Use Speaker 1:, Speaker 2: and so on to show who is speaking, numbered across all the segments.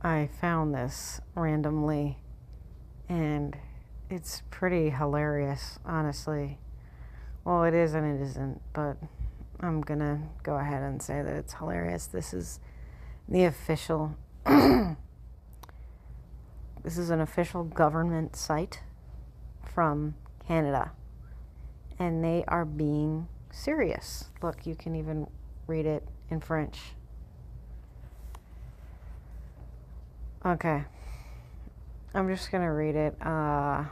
Speaker 1: I found this randomly and it's pretty hilarious, honestly. Well, it is and it isn't, but I'm gonna go ahead and say that it's hilarious. This is the official, this is an official government site from Canada, and they are being serious. Look, you can even read it in French. Okay, I'm just gonna read it. I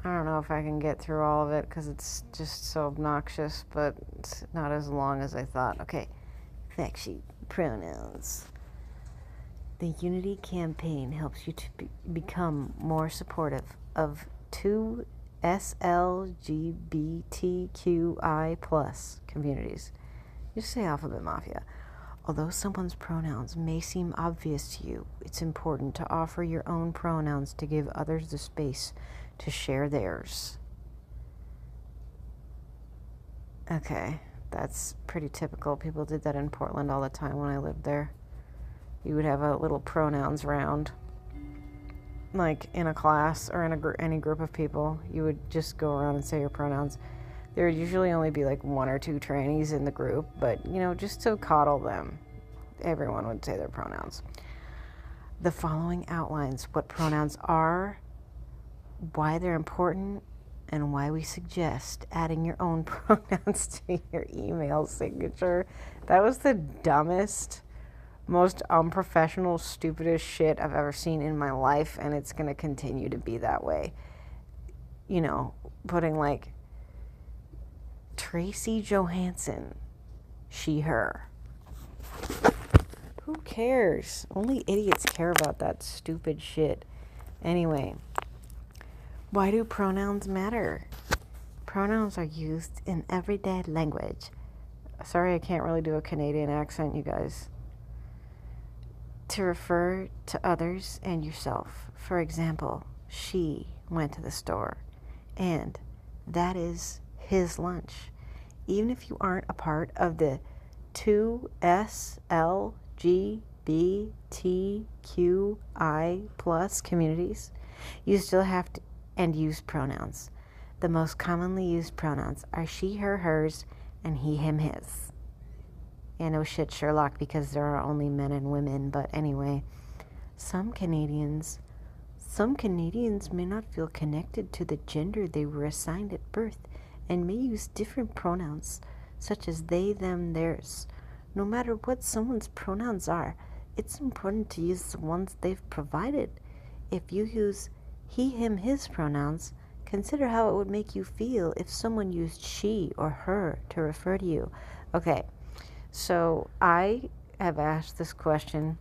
Speaker 1: don't know if I can get through all of it because it's just so obnoxious, but it's not as long as I thought. Okay, fact sheet, pronouns. The Unity Campaign helps you to become more supportive of 2SLGBTQI plus communities. Just say Alphabet Mafia. Although someone's pronouns may seem obvious to you, it's important to offer your own pronouns to give others the space to share theirs. Okay, that's pretty typical. People did that in Portland all the time when I lived there. You would have a little pronouns round, like in a class or in any group of people. You would just go around and say your pronouns. There would usually only be like one or two trannies in the group, but just to coddle them, everyone would say their pronouns. The following outlines what pronouns are, why they're important, and why we suggest adding your own pronouns to your email signature. That was the dumbest, most unprofessional, stupidest shit I've ever seen in my life, and it's going to continue to be that way. Putting like Tracy Johansson, she, her. Who cares? Only idiots care about that stupid shit. Anyway, why do pronouns matter? Pronouns are used in everyday language. Sorry, I can't really do a Canadian accent, you guys. To refer to others and yourself. For example, she went to the store, and that is his lunch. Even if you aren't a part of the 2SLGBTQI plus communities, you still have to and use pronouns. The most commonly used pronouns are she, her, hers, and he, him, his. Yeah, no shit, Sherlock, because there are only men and women, but anyway. Some Canadians may not feel connected to the gender they were assigned at birth and may use different pronouns, such as they, them, theirs. No matter what someone's pronouns are, it's important to use the ones they've provided. If you use he, him, his pronouns, consider how it would make you feel if someone used she or her to refer to you. Okay, so I have asked this question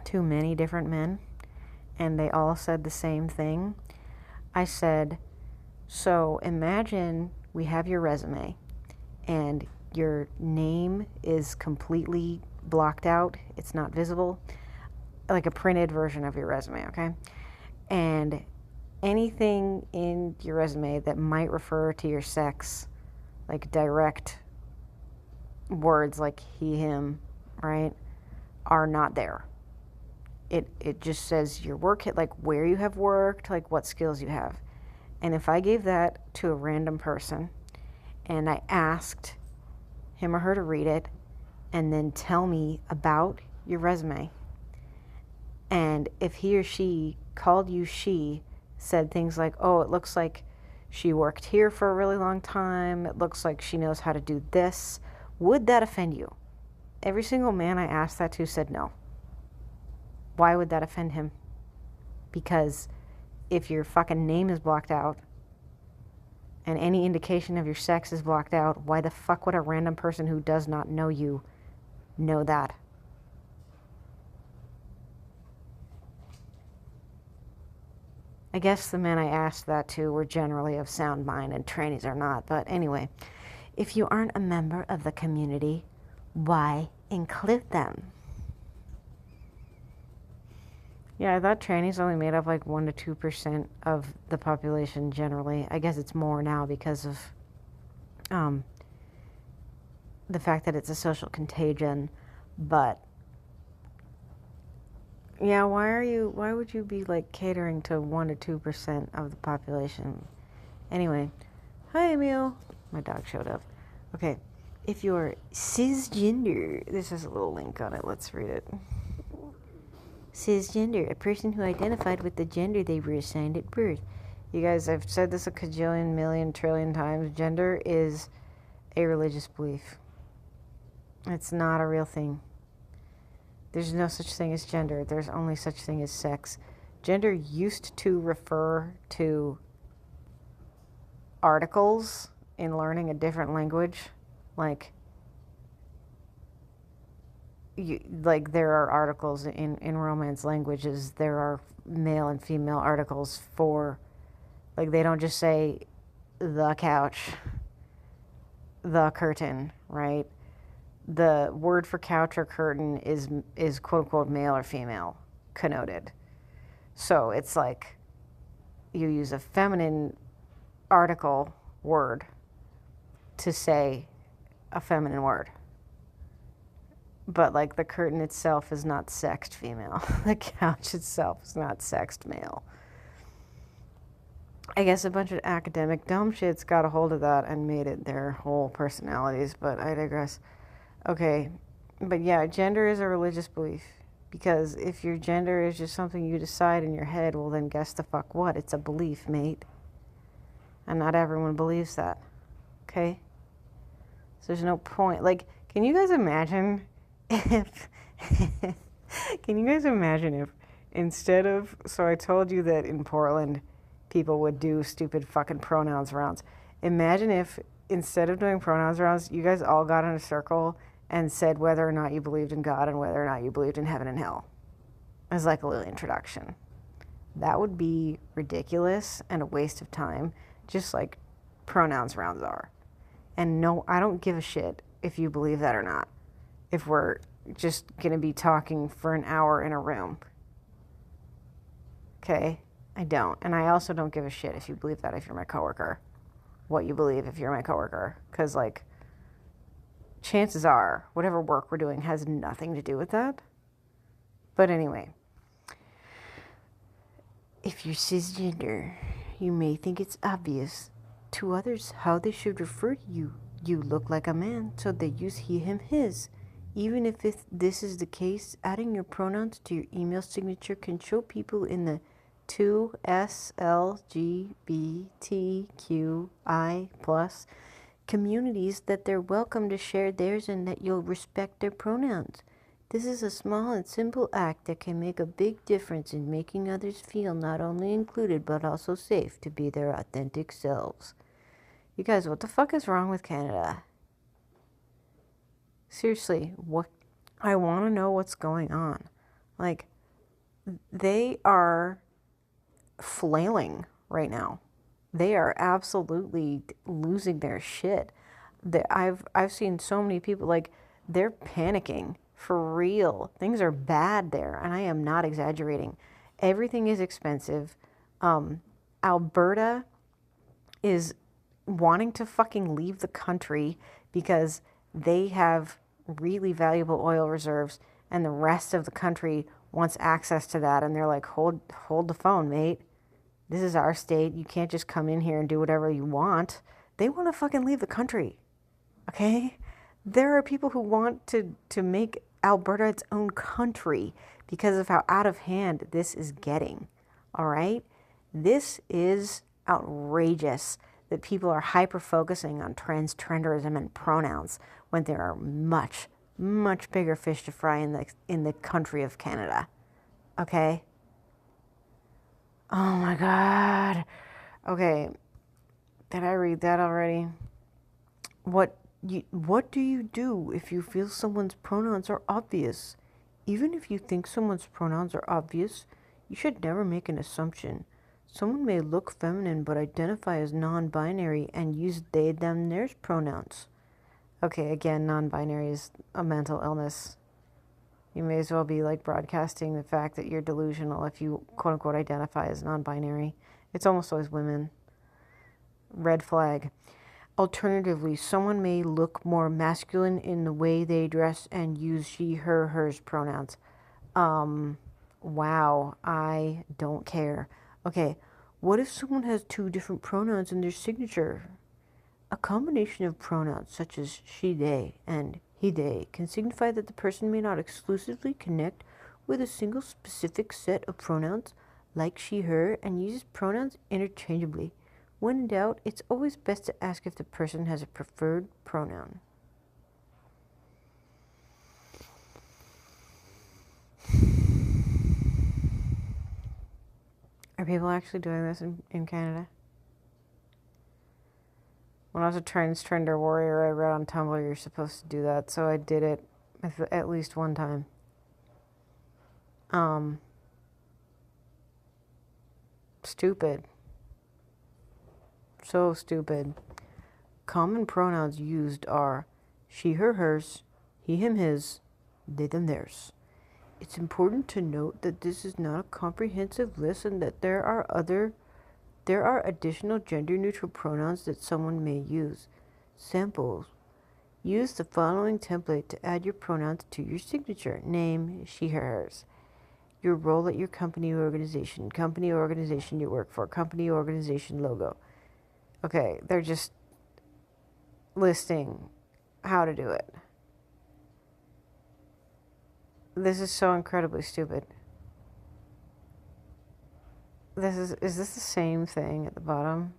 Speaker 1: to many different men, and they all said the same thing. I said, so imagine we have your resume, and your name is completely blocked out. It's not visible, like a printed version of your resume, okay? And anything in your resume that might refer to your sex, like direct words like he, him, right, are not there. It just says your work, like where you have worked, like what skills you have. And if I gave that to a random person and I asked him or her to read it and then tell me about your resume, and if he or she called you she, said things like, oh, it looks like she worked here for a really long time, it looks like she knows how to do this, would that offend you? Every single man I asked that to said no. Why would that offend him? Because if your fucking name is blocked out and any indication of your sex is blocked out, why the fuck would a random person who does not know you know that? I guess the men I asked that to were generally of sound mind and trannies are not. But anyway, if you aren't a member of the community, why include them? Yeah, I thought trannies only made up like 1% to 2% of the population generally. I guess it's more now because of the fact that it's a social contagion. But Yeah, why would you be like catering to 1 to 2% of the population? Anyway, hi Emil. My dog showed up. Okay, if you're cisgender, this has a little link on it. Let's read it. Cisgender, a person who identified with the gender they were assigned at birth. You guys, I've said this a cajillion, million, trillion times. Gender is a religious belief. It's not a real thing. There's no such thing as gender. There's only such thing as sex. Gender used to refer to articles in learning a different language. Like there are articles in Romance languages. There are male and female articles for, like, they don't just say the couch, the curtain, right? The word for couch or curtain is quote unquote male or female connoted. So it's like you use a feminine article word to say a feminine word. But like the curtain itself is not sexed female. The couch itself is not sexed male. I guess a bunch of academic dumb shits got a hold of that and made it their whole personalities, but I digress. Okay, but yeah, gender is a religious belief. Because if your gender is just something you decide in your head, well then guess the fuck what? It's a belief, mate. And not everyone believes that. Okay? So there's no point. Like, can you guys imagine if can you guys imagine if instead of, so I told you that in Portland people would do stupid fucking pronouns rounds. Imagine if instead of doing pronouns rounds, you guys all got in a circle and said whether or not you believed in God and whether or not you believed in heaven and hell as like a little introduction. That would be ridiculous and a waste of time, just like pronouns rounds are. And no, I don't give a shit if you believe that or not. If we're just going to be talking for an hour in a room. Okay? I don't. And I also don't give a shit if you believe that if you're my coworker. What you believe if you're my coworker. Because, like, chances are whatever work we're doing has nothing to do with that. But anyway, if you're cisgender, you may think it's obvious to others how they should refer to you. You look like a man, so they use he, him, his. Even if this is the case, adding your pronouns to your email signature can show people in the 2SLGBTQI plus communities that they're welcome to share theirs and that you'll respect their pronouns. This is a small and simple act that can make a big difference in making others feel not only included but also safe to be their authentic selves. You guys, what the fuck is wrong with Canada? Seriously, what? I want to know what's going on. Like, they are flailing right now. They are absolutely losing their shit. I've seen so many people, like, they're panicking for real. Things are bad there, and I am not exaggerating. Everything is expensive. Alberta is wanting to fucking leave the country because they have really valuable oil reserves and the rest of the country wants access to that, and they're like, hold the phone, mate. This is our state. You can't just come in here and do whatever you want. They want to fucking leave the country. Okay? There are people who want to make Alberta its own country because of how out of hand this is getting. All right? This is outrageous that people are hyper-focusing on transgenderism and pronouns when there are much, much bigger fish to fry in the country of Canada. Okay? Oh my God. Okay. Did I read that already? What do you do if you feel someone's pronouns are obvious? Even if you think someone's pronouns are obvious, you should never make an assumption. Someone may look feminine but identify as non-binary and use they, them, theirs pronouns. Okay, again, non-binary is a mental illness. You may as well be like broadcasting the fact that you're delusional if you quote unquote identify as non-binary. It's almost always women. Red flag. Alternatively, someone may look more masculine in the way they dress and use she, her, hers pronouns. Wow, I don't care. Okay, what if someone has two different pronouns in their signature? A combination of pronouns such as she, they, and he, they can signify that the person may not exclusively connect with a single specific set of pronouns, like she, her, and uses pronouns interchangeably. When in doubt, it's always best to ask if the person has a preferred pronoun. Are people actually doing this in Canada? When I was a transgender warrior, I read on Tumblr you're supposed to do that, so I did it at least one time. Stupid. So stupid. Common pronouns used are she, her, hers, he, him, his, they, them, theirs. It's important to note that this is not a comprehensive list and that there are additional gender-neutral pronouns that someone may use. Samples. Use the following template to add your pronouns to your signature. Name, she, her, hers. Your role at your company or organization you work for, company or organization logo. Okay, they're just listing how to do it. This is so incredibly stupid. Is this the same thing at the bottom?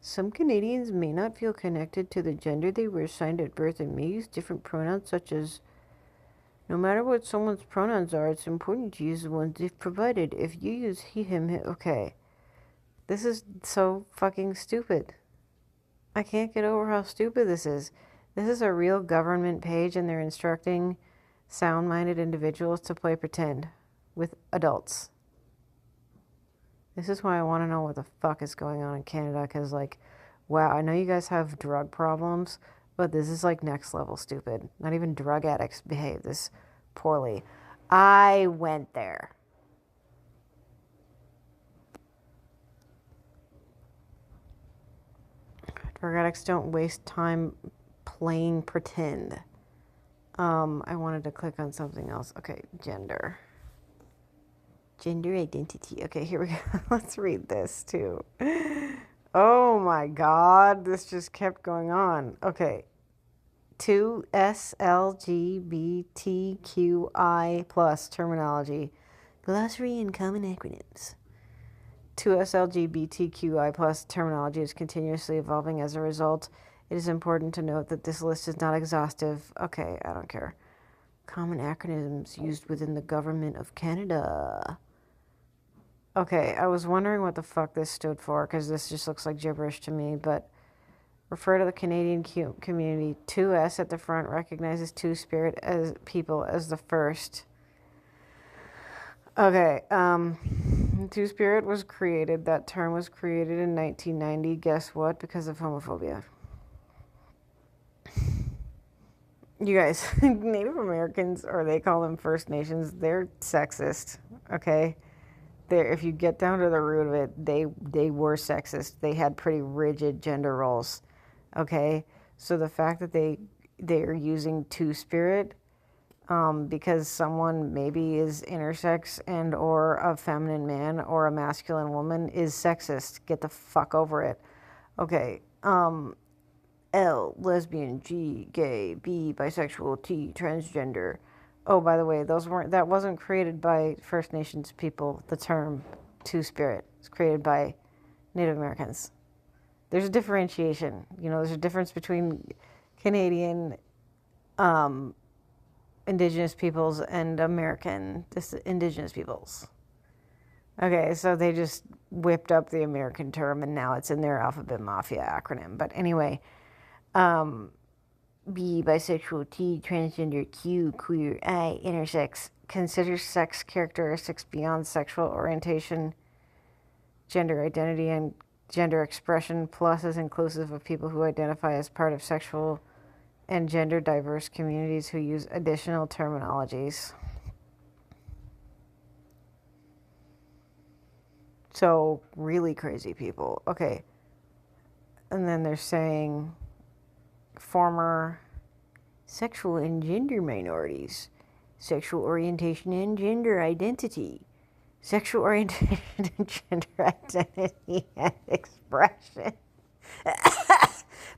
Speaker 1: Some Canadians may not feel connected to the gender they were assigned at birth and may use different pronouns such as no matter what someone's pronouns are, it's important to use the ones they've provided. If you use he, him, okay. This is so fucking stupid. I can't get over how stupid this is. This is a real government page and they're instructing sound-minded individuals to play pretend with adults. This is why I want to know what the fuck is going on in Canada, because, like, wow, I know you guys have drug problems, but this is, like, next level stupid. Not even drug addicts behave this poorly. I went there. Drug addicts don't waste time playing pretend. I wanted to click on something else. Okay, gender identity. Okay, here we go. Let's read this too. Oh my god, this just kept going on. Okay, 2SLGBTQI plus terminology, glossary and common acronyms. 2SLGBTQI plus terminology is continuously evolving. As a result, it is important to note that this list is not exhaustive. Okay, I don't care. Common acronyms used within the Government of Canada. Okay, I was wondering what the fuck this stood for, because this just looks like gibberish to me, but refer to the Canadian community. 2S at the front recognizes Two-Spirit as people as the first. Okay, Two-Spirit was created, that term was created in 1990. Guess what? Because of homophobia. You guys, Native Americans, or they call them First Nations, they're sexist, okay? If you get down to the root of it, they were sexist. They had pretty rigid gender roles, okay? So the fact that they are using Two-Spirit because someone maybe is intersex and or a feminine man or a masculine woman is sexist. Get the fuck over it. Okay, L, lesbian, G, gay, B, bisexual, T, transgender. Oh, by the way, that wasn't created by First Nations people. The term Two-Spirit was created by Native Americans. There's a differentiation. There's a difference between Canadian Indigenous peoples and American Indigenous peoples. Okay, so they just whipped up the American term and now it's in their Alphabet Mafia acronym. But anyway, B, bisexual, T, transgender, Q, queer, I, intersex, considers sex characteristics beyond sexual orientation, gender identity, and gender expression. Plus is inclusive of people who identify as part of sexual and gender diverse communities who use additional terminologies. So, really crazy people. Okay. And then they're saying former sexual and gender minorities sexual orientation and gender identity, sexual orientation and gender identity and expression.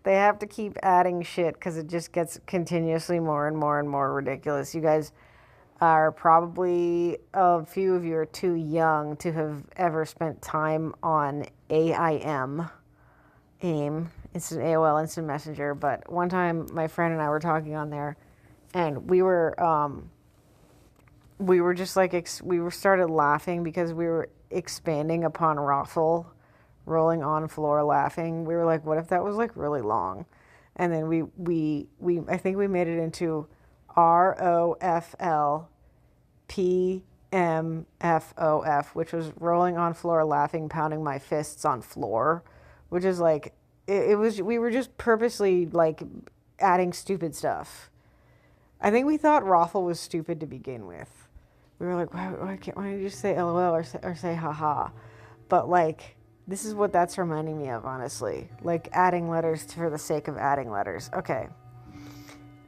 Speaker 1: They have to keep adding shit because it just gets continuously more and more and more ridiculous. You guys are probably, a few of you are too young to have ever spent time on AIM. It's an AOL Instant Messenger, but one time my friend and I were talking on there, and we were just like, we were started laughing because we were expanding upon Raffle, rolling on floor laughing. We were like, what if that was like really long? And then we I think we made it into ROFLPMFOF, which was rolling on floor laughing, pounding my fists on floor, which is like, it was, we were just purposely like adding stupid stuff. I think we thought Raffle was stupid to begin with. We were like, why don't you just say LOL or say haha? But like, this is what that's reminding me of, honestly. Like adding letters for the sake of adding letters. Okay.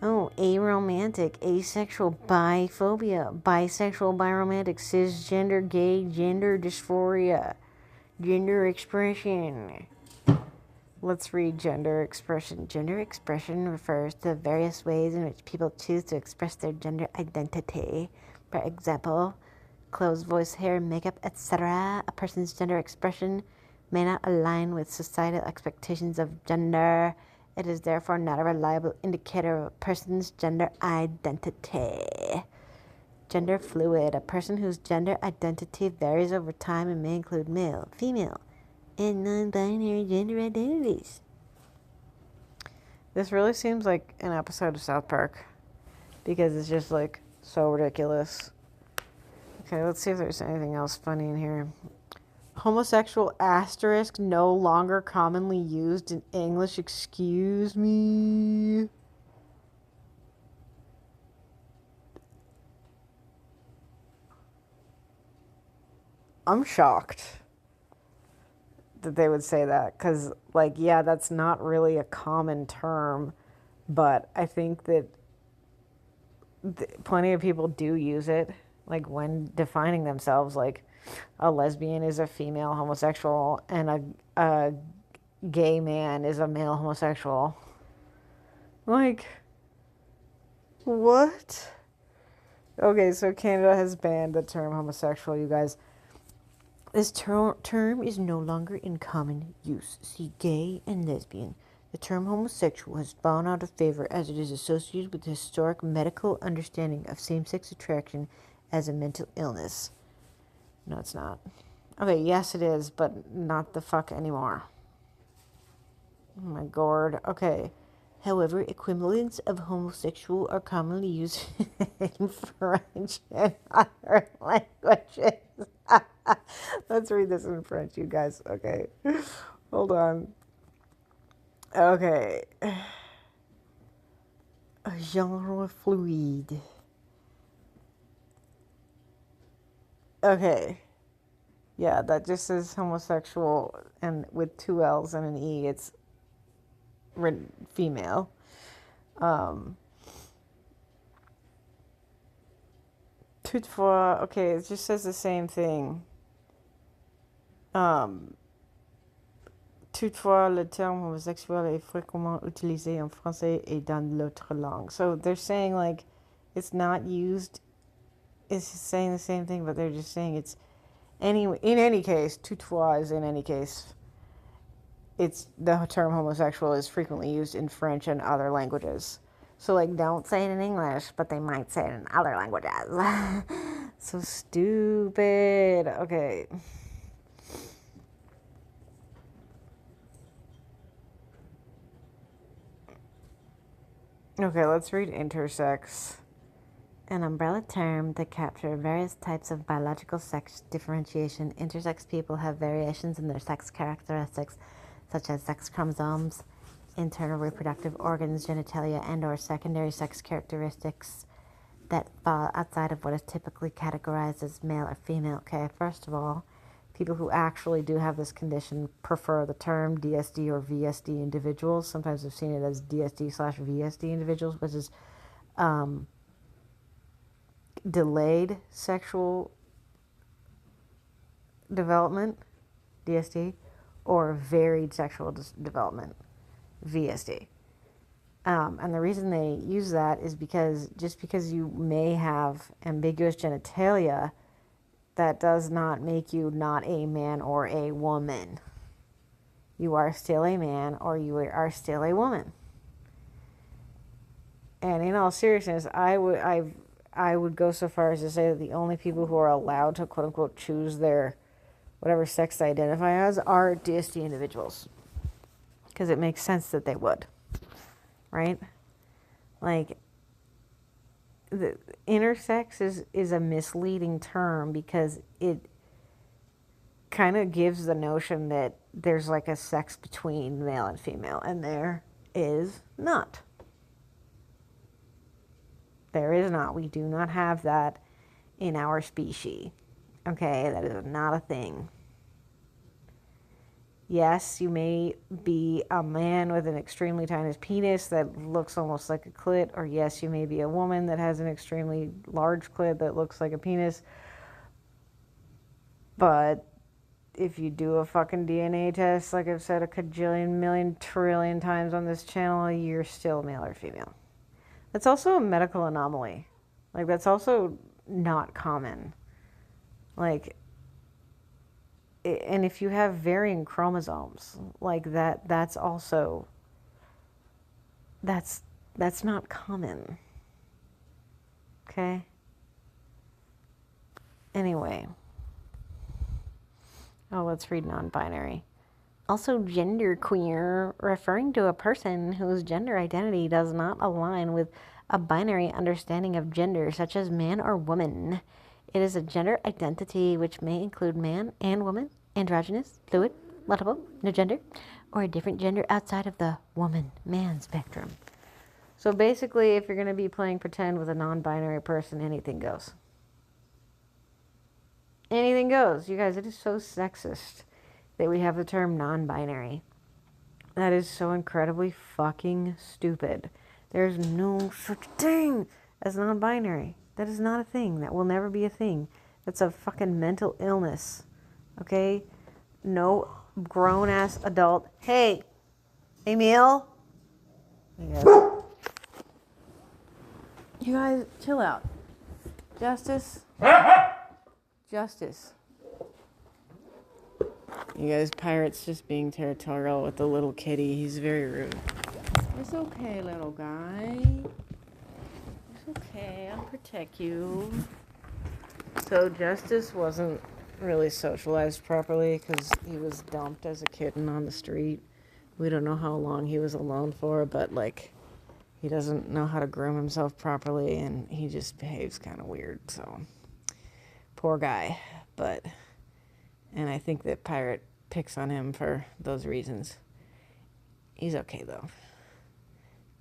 Speaker 1: Oh, aromantic, asexual, biphobia, bisexual, biromantic, cisgender, gay, gender dysphoria, gender expression. Let's read gender expression. Gender expression refers to various ways in which people choose to express their gender identity. For example, clothes, voice, hair, makeup, etc. A person's gender expression may not align with societal expectations of gender. It is therefore not a reliable indicator of a person's gender identity. Gender fluid, a person whose gender identity varies over time and may include male, female, and non-binary gender identities. This really seems like an episode of South Park because it's just like so ridiculous. Okay, let's see if there's anything else funny in here. Homosexual asterisk no longer commonly used in English. Excuse me. I'm shocked that they would say that because, like, yeah, that's not really a common term, but I think that plenty of people do use it, like when defining themselves. Like, a lesbian is a female homosexual, and a gay man is a male homosexual. Like, what? Okay, so Canada has banned the term homosexual, you guys. This term is no longer in common use. See gay and lesbian. The term homosexual has fallen out of favor as it is associated with the historic medical understanding of same-sex attraction as a mental illness. No, it's not. Okay, yes it is, but not the fuck anymore. Oh my god. Okay. However, equivalents of homosexual are commonly used in French and other languages. Let's read this in French, you guys. Okay. Hold on. Okay. Genre fluide. Okay. Yeah, that just says homosexual, and with two L's and an E, it's female. Toutefois, okay, it just says the same thing. Toutefois, le terme homosexuel est fréquemment utilisé en français et dans l'autre langue. So they're saying, like, it's not used, it's saying the same thing, but they're just saying it's, anyway, in any case, toutefois is in any case, it's, the term homosexual is frequently used in French and other languages. So, like, don't say it in English, but they might say it in other languages. So stupid. Okay. Okay, let's read intersex. An umbrella term that captures various types of biological sex differentiation. Intersex people have variations in their sex characteristics, such as sex chromosomes, internal reproductive organs, genitalia, and or secondary sex characteristics that fall outside of what is typically categorized as male or female. Okay, first of all, people who actually do have this condition prefer the term DSD or VSD individuals. Sometimes I've seen it as DSD/VSD individuals, which is delayed sexual development, DSD, or varied sexual development, VSD. And the reason they use that is because just because you may have ambiguous genitalia, that does not make you not a man or a woman. You are still a man or you are still a woman. And in all seriousness, I would go so far as to say that the only people who are allowed to quote unquote choose their whatever sex they identify as are DSD individuals. Because it makes sense that they would. Right? Like, the intersex is a misleading term because it kind of gives the notion that there's like a sex between male and female, and there is not. There is not. We do not have that in our species. Okay, that is not a thing. Yes, you may be a man with an extremely tiny penis that looks almost like a clit, or yes, you may be a woman that has an extremely large clit that looks like a penis. But if you do a fucking DNA test, like I've said a cajillion, million, trillion times on this channel, you're still male or female. That's also a medical anomaly. Like, that's also not common. Like, and if you have varying chromosomes like that, that's also, that's not common. Okay? Anyway. Oh, let's read non-binary. Also, genderqueer, referring to a person whose gender identity does not align with a binary understanding of gender, such as man or woman. It is a gender identity which may include man and woman, androgynous, fluid, multiple, no gender, or a different gender outside of the woman-man spectrum. So basically, if you're going to be playing pretend with a non-binary person, anything goes. Anything goes. You guys, it is so sexist that we have the term non-binary. That is so incredibly fucking stupid. There's no such thing as non-binary. That is not a thing. That will never be a thing. That's a fucking mental illness. Okay? No grown-ass adult. Hey, Emil? You guys, chill out. Justice. Justice. You guys, Pirate's just being territorial with the little kitty. He's very rude. It's okay, little guy. It's okay. I'll protect you. So Justice wasn't really socialized properly because he was dumped as a kitten on the street. We don't know how long he was alone for, but like, he doesn't know how to groom himself properly, and he just behaves kind of weird. So poor guy. And I think that Pirate picks on him for those reasons. He's okay, though.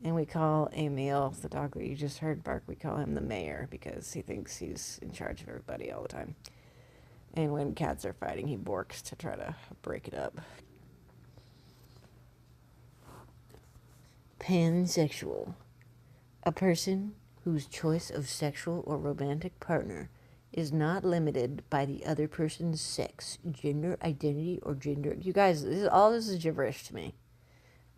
Speaker 1: And we call Emil, the dog that you just heard bark, we call him the mayor because he thinks he's in charge of everybody all the time. And when cats are fighting, he borks to try to break it up. Pansexual. A person whose choice of sexual or romantic partner is not limited by the other person's sex, gender identity, or gender. You guys, all this is gibberish to me.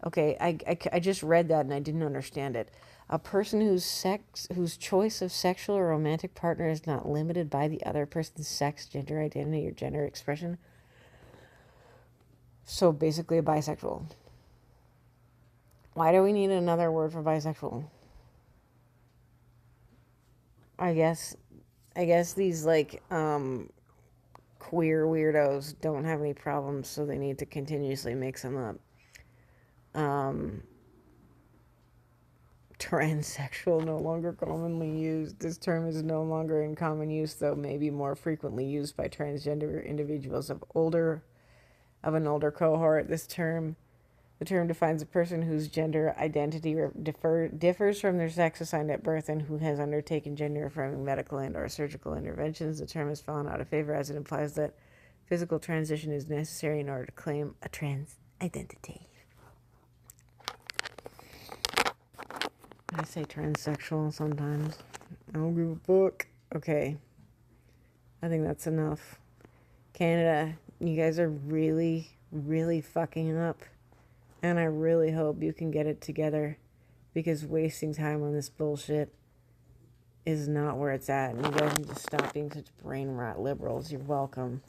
Speaker 1: Okay, I just read that and I didn't understand it. A person whose choice of sexual or romantic partner is not limited by the other person's sex, gender identity, or gender expression. So basically a bisexual. Why do we need another word for bisexual? I guess these like queer weirdos don't have any problems, so they need to continuously mix them up. Transsexual, no longer commonly used. This term is no longer in common use, though may be more frequently used by transgender individuals of an older cohort. The term defines a person whose gender identity differs from their sex assigned at birth and who has undertaken gender-affirming medical and or surgical interventions. The term has fallen out of favor as it implies that physical transition is necessary in order to claim a trans identity. I say transsexual sometimes. I don't give a fuck. Okay. I think that's enough. Canada, you guys are really, really fucking up. And I really hope you can get it together, because wasting time on this bullshit is not where it's at. And you guys need to stop being such brain rot liberals. You're welcome.